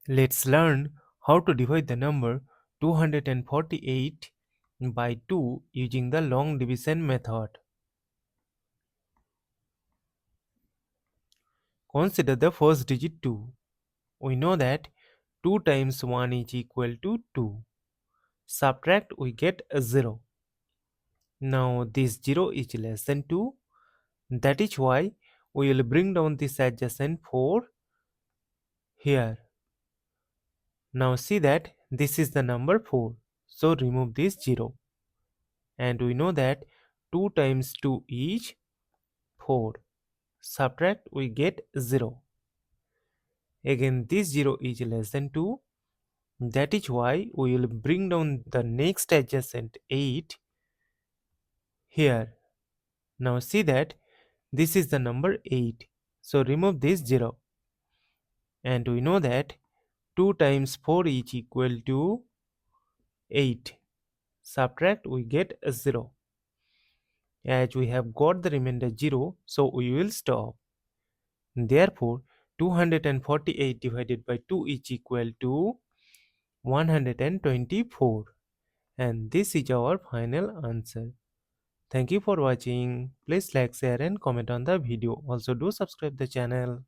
Let's learn how to divide the number 248 by 2 using the long division method. Consider the first digit 2. We know that 2 times 1 is equal to 2. Subtract, we get a 0. Now this 0 is less than 2. That is why we will bring down this adjacent 4 here. Now see that this is the number 4. So remove this 0. And we know that 2 times 2 is 4. Subtract, we get 0. Again this 0 is less than 2. That is why we will bring down the next adjacent 8 here. Now see that this is the number 8. So remove this 0. And we know that 2 times 4 is equal to 8. Subtract, we get a 0. As we have got the remainder 0, so we will stop. Therefore, 248 divided by 2 is equal to 124. And this is our final answer. Thank you for watching. Please like, share and comment on the video. Also do subscribe the channel.